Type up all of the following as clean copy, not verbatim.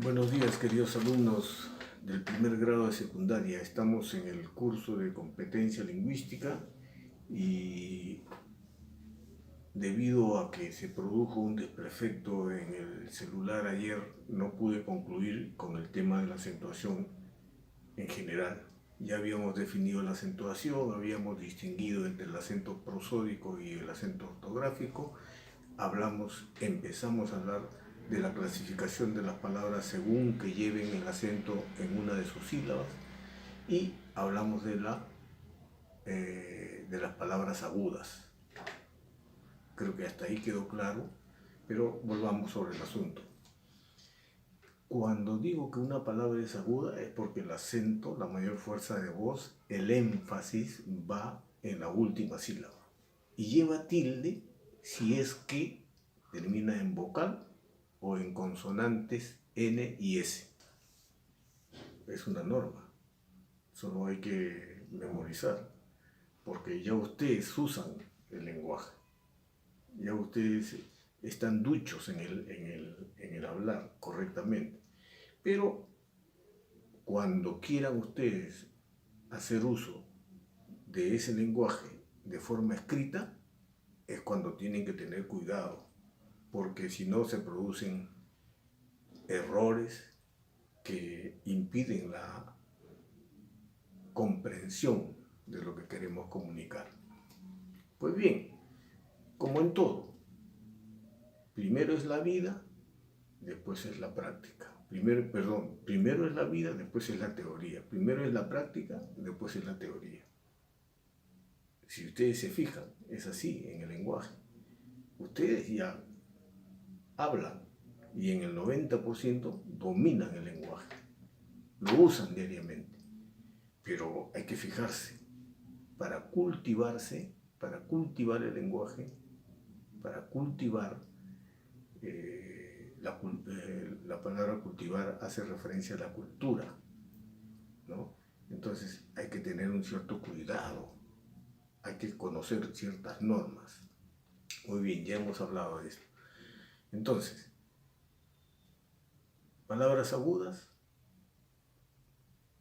Buenos días, queridos alumnos del primer grado de secundaria. Estamos en el curso de competencia lingüística y debido a que se produjo un desperfecto en el celular ayer, no pude concluir con el tema de la acentuación en general. Ya habíamos definido la acentuación, habíamos distinguido entre el acento prosódico y el acento ortográfico. Empezamos a hablar de la clasificación de las palabras según que lleven el acento en una de sus sílabas y hablamos de las palabras agudas. Creo que hasta ahí quedó claro, pero volvamos sobre el asunto. Cuando digo que una palabra es aguda es porque el acento, la mayor fuerza de voz, el énfasis va en la última sílaba y lleva tilde si es que termina en vocal o en consonantes N y S. Es una norma, solo hay que memorizar, porque ya ustedes usan el lenguaje, ya ustedes están duchos en el hablar correctamente. Pero cuando quieran ustedes hacer uso de ese lenguaje de forma escrita, es cuando tienen que tener cuidado, porque si no se producen errores que impiden la comprensión de lo que queremos comunicar. Pues bien, como en todo, primero es la vida, después es la práctica. Primero es la vida, después es la teoría. Primero es la práctica, después es la teoría. Si ustedes se fijan, es así en el lenguaje. Ustedes ya hablan y en el 90% dominan el lenguaje. Lo usan diariamente. Pero hay que fijarse, para cultivarse, para cultivar el lenguaje, para cultivar, la palabra cultivar hace referencia a la cultura, ¿no? Entonces hay que tener un cierto cuidado, hay que conocer ciertas normas. Muy bien, ya hemos hablado de esto. Entonces, palabras agudas,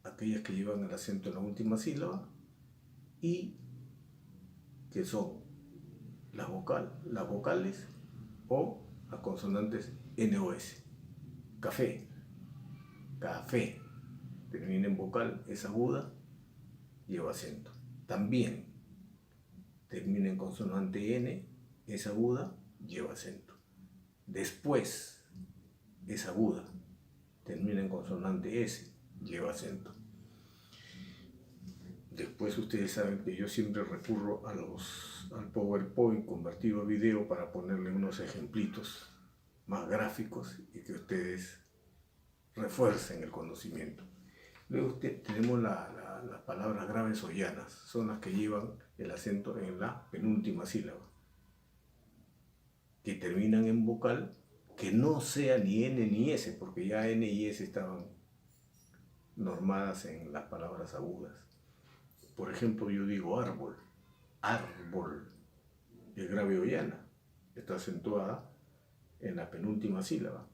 aquellas que llevan el acento en la última sílaba y que son las vocales o las consonantes N o S. Café, café, termina en vocal, es aguda, lleva acento. También termina en consonante N, es aguda, lleva acento. Después es aguda, termina en consonante S, lleva acento. Después ustedes saben que yo siempre recurro al PowerPoint convertido a video para ponerle unos ejemplitos más gráficos y que ustedes refuercen el conocimiento. Luego tenemos las palabras graves o llanas, son las que llevan el acento en la penúltima sílaba, que terminan en vocal, que no sea ni N ni S, porque ya N y S estaban normadas en las palabras agudas. Por ejemplo, yo digo árbol, árbol, es grave o llana, está acentuada en la penúltima sílaba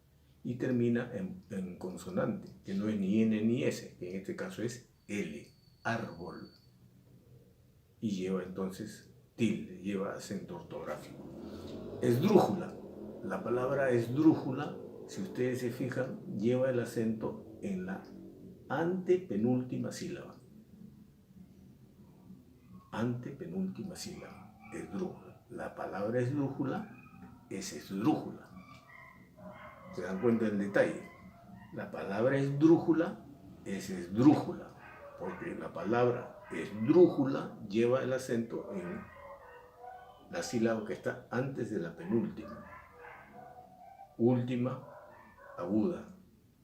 y termina en consonante, que no es ni N ni S, que en este caso es L, árbol, y lleva entonces tilde, lleva acento ortográfico. Esdrújula, la palabra esdrújula, si ustedes se fijan, lleva el acento en la antepenúltima sílaba. Antepenúltima sílaba, esdrújula. La palabra esdrújula es esdrújula. ¿Se dan cuenta del detalle? La palabra esdrújula es esdrújula, porque la palabra esdrújula lleva el acento en la sílaba que está antes de la penúltima. Última, aguda.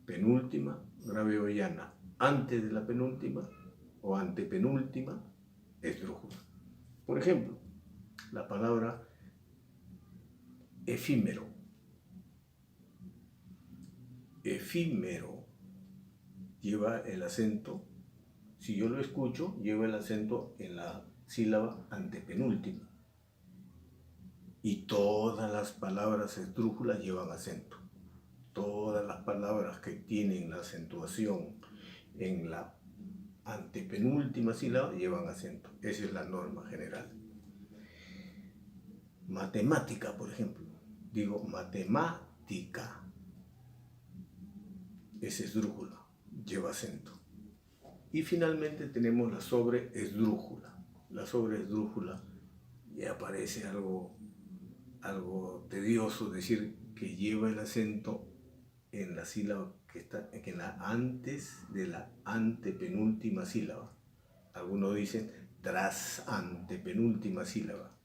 Penúltima, grave o llana. Antes de la penúltima o antepenúltima, esdrújula. Por ejemplo, la palabra efímero. Efímero lleva el acento, si yo lo escucho, lleva el acento en la sílaba antepenúltima. Y todas las palabras esdrújulas llevan acento. todas las palabras que tienen la acentuación en la antepenúltima sílaba llevan acento. Esa es la norma general. Matemática, por ejemplo. Digo matemática. Es esdrújula, lleva acento. Y finalmente tenemos la sobreesdrújula. La sobreesdrújula ya parece algo tedioso decir que lleva el acento en la sílaba que está antes de la antepenúltima sílaba. Algunos dicen tras antepenúltima sílaba.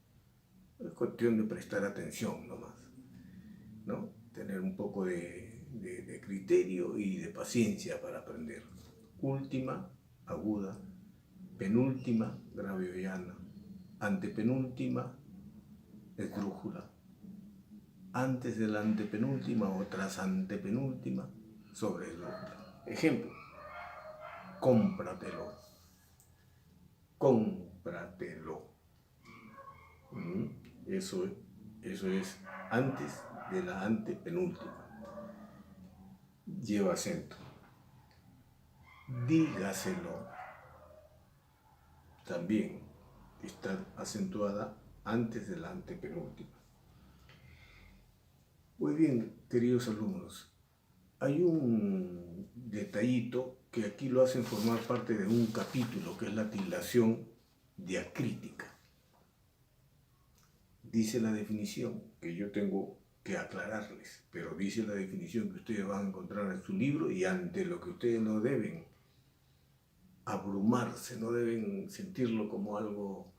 Es cuestión de prestar atención nomás, ¿no? Tener un poco de criterio y de paciencia para aprender. Última, aguda, penúltima, grave o llana, antepenúltima, esdrújula, antes de la antepenúltima o tras antepenúltima, sobreesdrújula. Ejemplo, cómpratelo, cómpratelo. Eso es antes de la antepenúltima. Lleva acento. Dígaselo. También está acentuada antes de la antepenúltima. Muy bien, queridos alumnos. Hay un detallito que aquí lo hacen formar parte de un capítulo, que es la tildación diacrítica. Dice la definición, que yo tengo que aclararles, pero dice la definición que ustedes van a encontrar en su libro, y ante lo que ustedes no deben abrumarse, no deben sentirlo como algo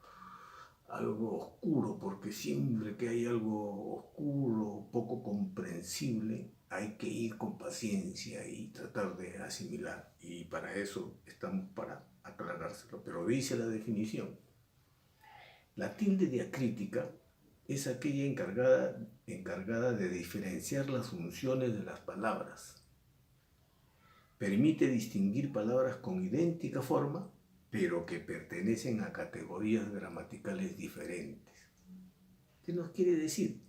oscuro, porque siempre que hay algo oscuro, poco comprensible, hay que ir con paciencia y tratar de asimilar, y para eso estamos, para aclarárselo. Pero dice la definición: la tilde diacrítica es aquella encargada de diferenciar las funciones de las palabras. Permite distinguir palabras con idéntica forma, pero que pertenecen a categorías gramaticales diferentes. ¿Qué nos quiere decir?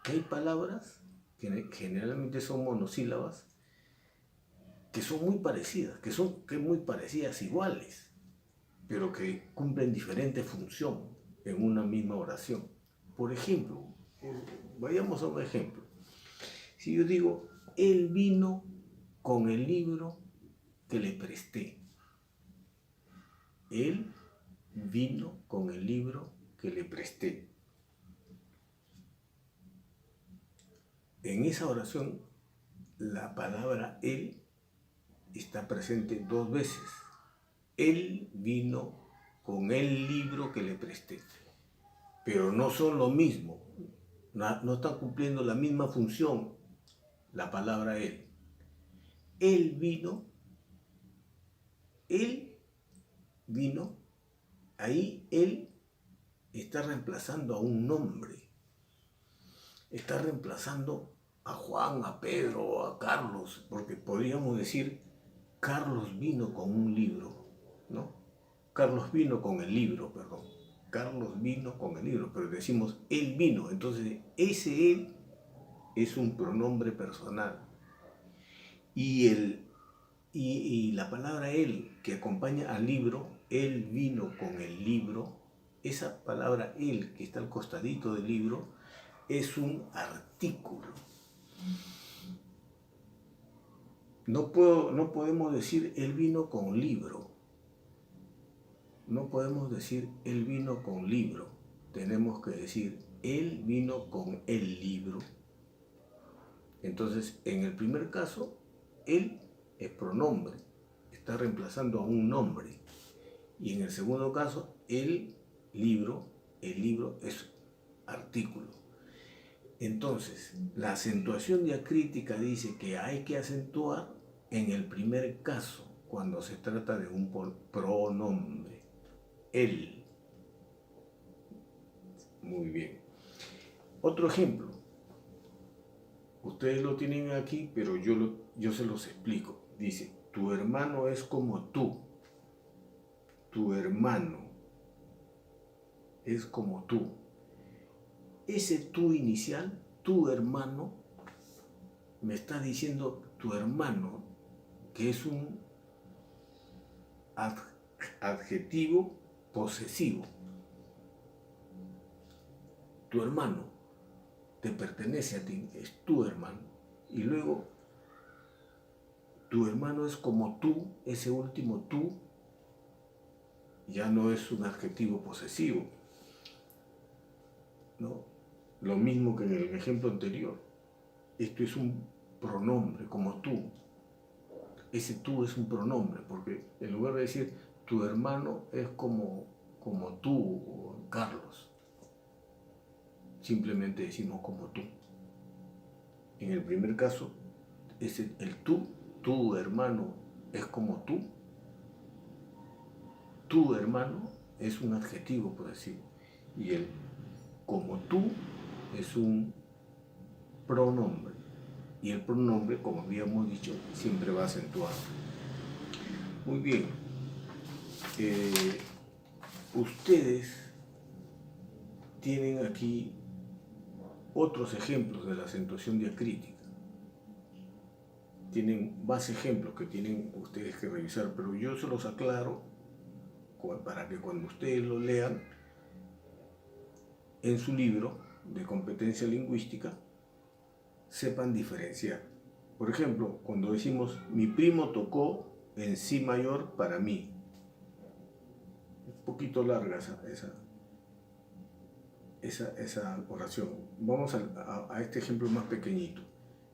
Que hay palabras que generalmente son monosílabas, que son muy parecidas, que muy parecidas, iguales, pero que cumplen diferente función en una misma oración. Por ejemplo, vayamos a un ejemplo. Si yo digo, él vino con el libro que le presté. Él vino con el libro que le presté. En esa oración, la palabra él está presente 2 veces. Él vino con el libro que le presté. Pero no son lo mismo. No están cumpliendo la misma función la palabra él. Él vino, ahí él está reemplazando a un nombre. Está reemplazando a Juan, a Pedro, a Carlos, porque podríamos decir, Carlos vino con un libro, ¿no? Carlos vino con el libro, perdón. Carlos vino con el libro, pero decimos, él vino. Entonces, ese él es un pronombre personal. Y la palabra él, que acompaña al libro, él vino con el libro, esa palabra él, que está al costadito del libro, es un artículo. No podemos decir él vino con libro. No podemos decir él vino con libro. Tenemos que decir él vino con el libro. Entonces, en el primer caso, él es pronombre, está reemplazando a un nombre. Y en el segundo caso, el libro es artículo. Entonces, la acentuación diacrítica dice que hay que acentuar en el primer caso, cuando se trata de un pronombre. Él. Muy bien. Otro ejemplo. Ustedes lo tienen aquí, pero yo se los explico. Dice, tu hermano es como tú. Tu hermano es como tú. Ese tú inicial, tu hermano, me está diciendo tu hermano, que es un adjetivo posesivo. Tu hermano te pertenece a ti, es tu hermano. Y luego, tu hermano es como tú, ese último tú ya no es un adjetivo posesivo, ¿no? Lo mismo que en el ejemplo anterior. Esto es un pronombre, como tú. Ese tú es un pronombre, porque en lugar de decir tu hermano es como tú o Carlos, simplemente decimos como tú. En el primer caso, el tú, tu hermano es como tú. Tu hermano es un adjetivo posesivo y el como tú es un pronombre. Y el pronombre, como habíamos dicho, siempre va acentuado. Muy bien. Ustedes tienen aquí otros ejemplos de la acentuación diacrítica. Tienen más ejemplos que tienen ustedes que revisar, pero yo se los aclaro para que cuando ustedes lo lean en su libro de competencia lingüística sepan diferenciar. Por ejemplo, cuando decimos mi primo tocó en si mayor para mí. Un poquito larga esa oración. Vamos a este ejemplo más pequeñito.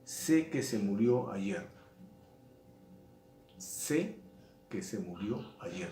Sé que se murió ayer. Sé que se murió ayer.